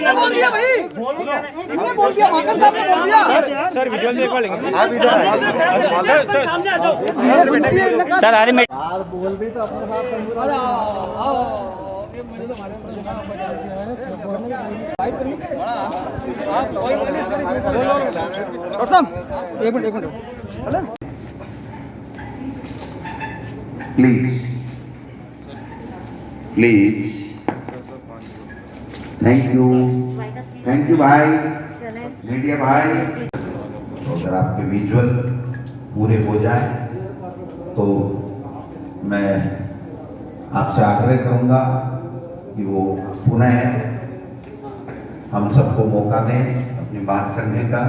ने बोल दिया भाई, इन्होंने बोल दिया, माकन साहब ने बोल दिया। सर विजुअल देखवा लेंगे आप इधर सामने आ जाओ सर। अरे यार बोल भी तो अपने साथ अरे एक मिनट प्लीज थैंक यू भाई, मीडिया भाई। तो अगर आपके विजुअल पूरे हो जाए तो मैं आपसे आग्रह करूंगा कि वो पुनः हम सबको मौका दें अपनी बात करने का।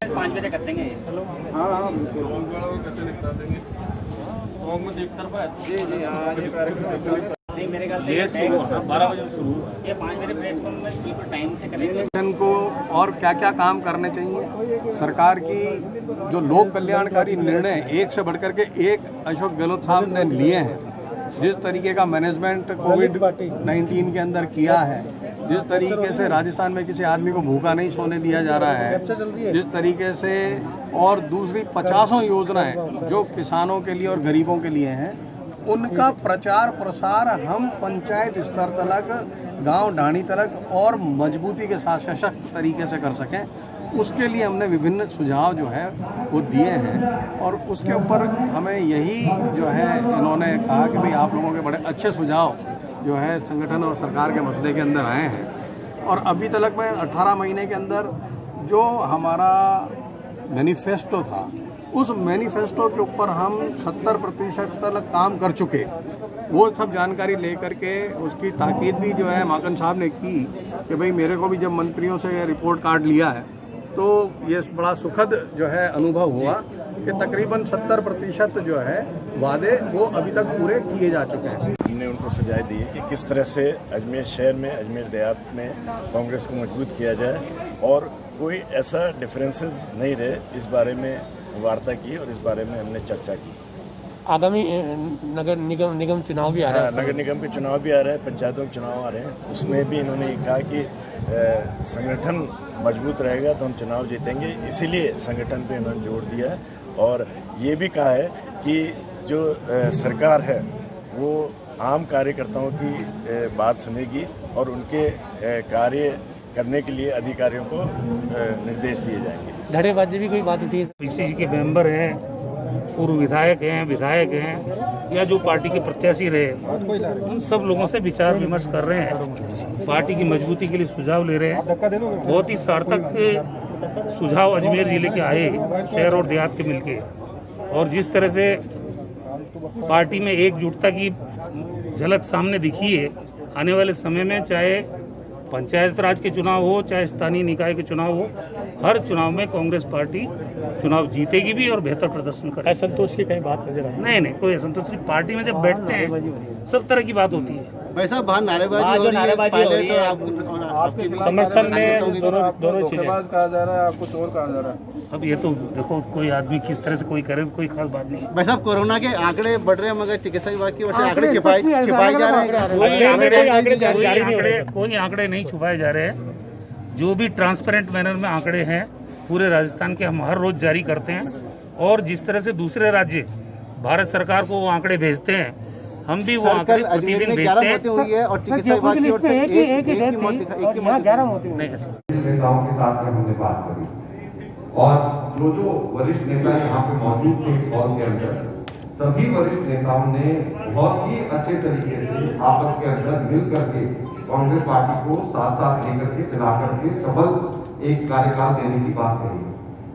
5 बजे कर देंगे। हाँ कैसे निपटा देंगे एक तरफा है। जी नहीं मेरे ख्याल से 12 बजे शुरू, ये 5 बजे प्रेस कॉन्फ्रेंस बिल्कुल टाइम से करेंगे। इनको और क्या क्या काम करने चाहिए, सरकार की जो लोक कल्याणकारी निर्णय एक से बढ़कर के एक अशोक गहलोत साहब ने लिए हैं, जिस तरीके का मैनेजमेंट कोविड-19 के अंदर किया है, जिस तरीके से राजस्थान में किसी आदमी को भूखा नहीं सोने दिया जा रहा है, जिस तरीके से और दूसरी 50 योजनाएं जो किसानों के लिए और गरीबों के लिए हैं, उनका प्रचार प्रसार हम पंचायत स्तर तक, गांव ढाणी तक और मजबूती के साथ सशक्त तरीके से कर सकें, उसके लिए हमने विभिन्न सुझाव जो है वो दिए हैं। और उसके ऊपर हमें यही जो है इन्होंने कहा कि भाई आप लोगों के बड़े अच्छे सुझाव जो है संगठन और सरकार के मसले के अंदर आए हैं। और अभी तक में 18 महीने के अंदर जो हमारा मैनिफेस्टो था, उस मैनिफेस्टो के ऊपर हम 70% तक काम कर चुके। वो सब जानकारी लेकर के उसकी ताकीद भी जो है माकन साहब ने की कि भाई मेरे को भी जब मंत्रियों से रिपोर्ट कार्ड लिया है तो ये बड़ा सुखद जो है अनुभव हुआ कि तकरीबन 70% जो है वादे वो अभी तक पूरे किए जा चुके हैं। हमने उनको सुझाव दिए कि किस तरह से अजमेर शहर में, अजमेर देहात में कांग्रेस को मजबूत किया जाए और कोई ऐसा डिफरेंसेस नहीं रहे, इस बारे में वार्ता की और इस बारे में हमने चर्चा की। आगामी नगर निगम चुनाव भी आ रहा है। नगर निगम के चुनाव भी आ रहे हैं, पंचायतों के चुनाव आ रहे हैं, उसमें भी इन्होंने कहा कि संगठन मजबूत रहेगा तो हम चुनाव जीतेंगे, इसीलिए संगठन पे इन्होंने जोर दिया है। और ये भी कहा है कि जो सरकार है वो आम कार्यकर्ताओं की बात सुनेगी और उनके कार्य करने के लिए अधिकारियों को निर्देश दिए जाएंगे। धड़ेबाजी भी कोई बात उठी है? पीसीसी के मेंबर हैं, पूर्व विधायक हैं या जो पार्टी के प्रत्याशी रहे, उन सब लोगों से विचार विमर्श कर रहे हैं, पार्टी की मजबूती के लिए सुझाव ले रहे हैं। बहुत ही सार्थक सुझाव अजमेर जिले के आए, शहर और देहात के मिलके, और जिस तरह से पार्टी में एकजुटता की झलक सामने दिखी है, आने वाले समय में चाहे पंचायत राज के चुनाव हो, चाहे स्थानीय निकाय के चुनाव हो, हर चुनाव में कांग्रेस पार्टी चुनाव जीतेगी भी और बेहतर प्रदर्शन करेगी। असंतोष की कहीं बात नजर आई? नहीं, कोई असंतोष नहीं। पार्टी में जब बैठते हैं सब तरह की बात होती है। वैसा बाहर नारेबाजी हो रही है, समर्थन में दोनों चीजें कहा जा रहा है, आपको चोर कहा जा रहा है। अब ये तो देखो, कोई आदमी किस तरह से कोई करे, कोई खास बात नहीं। वैसा कोरोना के आंकड़े बढ़ रहे हैं, मगर चिकित्सा विभाग की ओर से आंकड़े छिपाए जा रहे हैं। कोई आंकड़े नहीं छुपाए जा रहे हैं। जो भी ट्रांसपेरेंट मैनर में आंकड़े हैं पूरे राजस्थान के, हम हर रोज जारी करते हैं। और जिस तरह से दूसरे राज्य भारत सरकार को वो आंकड़े भेजते हैं, हम भी वो आंकड़े प्रतिदिन भेजते हैं। और चिकित्सा विभाग की ओर से एक ही मौत दिखाई, 11 मौतें नहीं। नेताओं के साथ में हमने बात करी और जो वरिष्ठ नेता यहाँ पे मौजूद थे इस हॉल के अंदर, सभी वरिष्ठ नेताओं ने बहुत ही अच्छे तरीके से आपस के अंदर मिल करके कांग्रेस पार्टी को साथ साथ लेकर के चला करके सफल एक कार्यकाल देने की बात कही।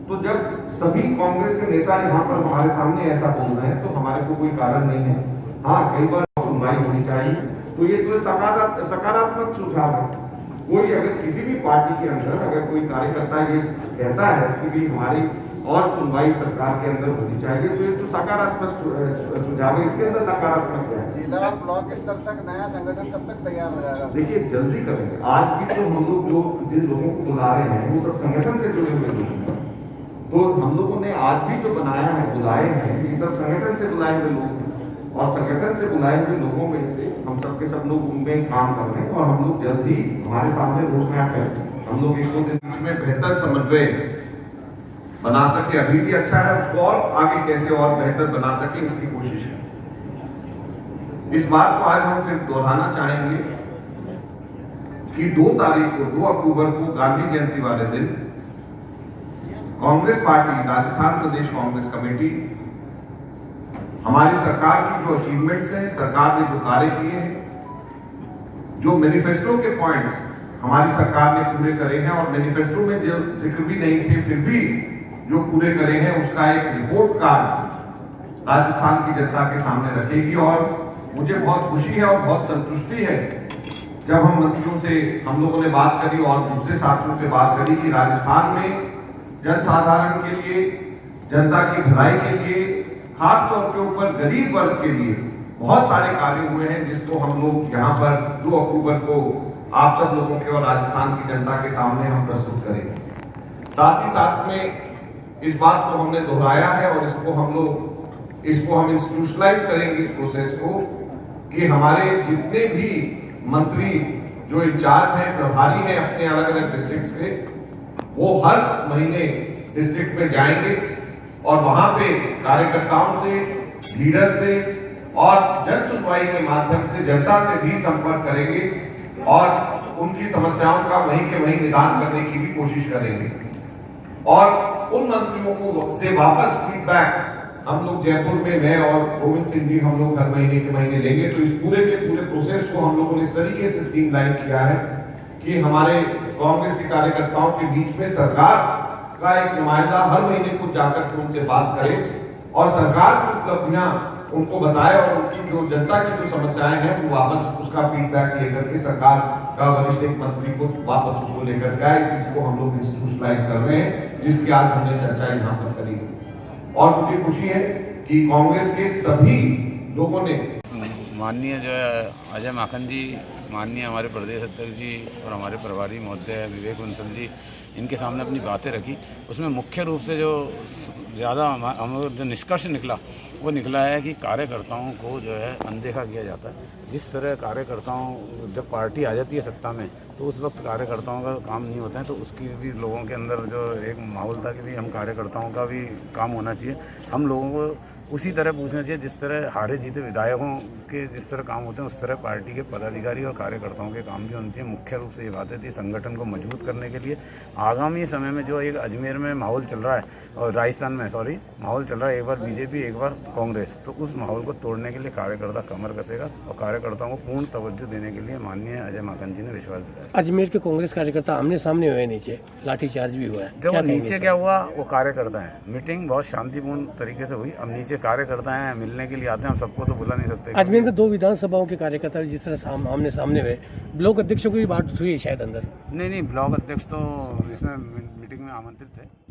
तो जब सभी कांग्रेस के नेता यहाँ पर हमारे सामने ऐसा बोल रहे हैं तो हमारे को कोई कारण नहीं है। हाँ, कई बार सुनवाई होनी चाहिए, तो ये तो सकारात्मक सुझाव है। कोई अगर किसी भी पार्टी के अंदर अगर कोई कार्यकर्ता ये कहता है कि भी हमारी और सुनवाई सरकार के अंदर होनी चाहिए, तो ये तो सकारात्मक सुझाव है, इसके अंदर नकारात्मक है। जिला और ब्लॉक स्तर तक नया संगठन कब तक तैयार हो जाएगा? देखिए, जल्दी करेंगे। आज भी तो हम लोग जो जिन लोगों को बुला रहे हैं वो सब संगठन से जुड़े हुए लोग हैं। तो हम लोगों ने आज भी जो बनाया है, बुलाए हैं, ये सब संगठन से बुलाए हुए लोग हैं। और संगठन से बुलाए हुए लोगों में से हम सबके के सब लोग उनमें काम कर रहे हैं और हम लोग जल्द ही हमारे सामने रोड मैप है, हम लोग एक दो दिन बीच में बेहतर समन्वय बना सके। अभी भी अच्छा है, उसको और आगे कैसे और बेहतर बना सके इसकी कोशिश है। इस बात को आज हम फिर दोहराना चाहेंगे कि 2 अक्टूबर को गांधी जयंती वाले दिन कांग्रेस पार्टी, राजस्थान प्रदेश कांग्रेस कमेटी हमारी सरकार की जो अचीवमेंट्स हैं, सरकार ने जो कार्य किए हैं, जो मैनिफेस्टो के पॉइंट्स हमारी सरकार ने पूरे करे हैं और मैनिफेस्टो में जो जिक्र भी नहीं थे फिर भी जो पूरे करे हैं, उसका एक रिपोर्ट कार्ड राजस्थान की जनता के सामने रखेगी। और मुझे बहुत खुशी है और बहुत संतुष्टि है जब हम मंत्रियों से हम लोगों ने बात करी और दूसरे साथियों से बात करी कि राजस्थान में जनसाधारण के लिए, जनता की भलाई के लिए, खास तौर के ऊपर गरीब वर्ग के लिए बहुत सारे कार्य हुए हैं, जिसको हम लोग यहाँ पर 2 अक्टूबर को आप सब लोगों के और राजस्थान की जनता के सामने हम प्रस्तुत करेंगे। साथ ही साथ में इस बात को हमने दोहराया है और इसको हम इंस्टीट्यूशनलाइज करेंगे इस प्रोसेस को कि हमारे जितने भी मंत्री जो इंचार्ज हैं, प्रभारी हैं अपने अलग अलग डिस्ट्रिक्ट्स के, वो हर महीने डिस्ट्रिक्ट में जाएंगे और वहां पे कार्यकर्ताओं से, लीडर से और जन सुनवाई के माध्यम से जनता से भी संपर्क करेंगे और उनकी समस्याओं का वहीं के वहीं निदान करने की भी कोशिश करेंगे। और उन मंत्रियों को से वापस फीडबैक हम लोग जयपुर में, मैं और गोविंद सिंह जी, हम लोग हर महीने के महीने लेंगे। तो इस पूरे के पूरे प्रोसेस को हम लोगों ने इस तरीके से स्ट्रीमलाइन किया है कि हमारे कांग्रेस के कार्यकर्ताओं के बीच में सरकार का एक नुमाइंदा हर महीने को जाकर के उनसे बात करे और सरकार की उपलब्धियां उनको बताए और उनकी जो जनता की जो समस्याएं हैं वो वापस उसका फीडबैक लेकर के सरकार का वरिष्ठ एक मंत्री को वापस उसको लेकर के आए। इस चीज को हम लोग इंस्टीट्यूशनलाइज कर रहे हैं, जिसकी आज हमने चर्चा यहाँ पर करी है। और मुझे खुशी है कि कांग्रेस के सभी लोगों ने, माननीय जो है अजय माकन जी, माननीय हमारे प्रदेश अध्यक्ष जी और हमारे प्रभारी महोदय विवेक बंसल जी, इनके सामने अपनी बातें रखी। उसमें मुख्य रूप से जो ज़्यादा जो निष्कर्ष निकला वो निकला है कि कार्यकर्ताओं को जो है अनदेखा किया जाता है। जिस तरह कार्यकर्ताओं, जब पार्टी आ जाती है सत्ता में तो उस वक्त कार्यकर्ताओं का काम नहीं होता है, तो उसकी भी लोगों के अंदर जो एक माहौल था कि भी हम कार्यकर्ताओं का भी काम होना चाहिए। हम लोगों को उसी तरह पूछना चाहिए जिस तरह हारे जीते विधायकों के जिस तरह काम होते हैं, उस तरह पार्टी के पदाधिकारी और कार्यकर्ताओं के काम भी होने चाहिए। मुख्य रूप से ये बातें थी संगठन को मजबूत करने के लिए। आगामी समय में जो एक अजमेर में माहौल चल रहा है और राजस्थान में माहौल चल रहा है, एक बार बीजेपी एक बार कांग्रेस, तो उस माहौल को तोड़ने के लिए कार्यकर्ता कमर कसेगा और कार्यकर्ताओं को पूर्ण तवज्जो देने के लिए माननीय अजय माकन जी ने विश्वास दिलाया। अजमेर के कांग्रेस कार्यकर्ता आमने सामने हुए, नीचे लाठीचार्ज भी हुआ है। देखो नीचे क्या हुआ, वो कार्यकर्ता है, मीटिंग बहुत शांतिपूर्ण तरीके से हुई। अब नीचे कार्यकर्ता हैं, मिलने के लिए आते हैं, हम सबको तो बुला नहीं सकते। अजमेर में 2 विधानसभाओं के कार्यकर्ता जिस तरह आमने सामने हुए, ब्लॉक अध्यक्षों की भी बात हुई शायद अंदर। नहीं, ब्लॉक अध्यक्ष तो इसमें मीटिंग में आमंत्रित थे।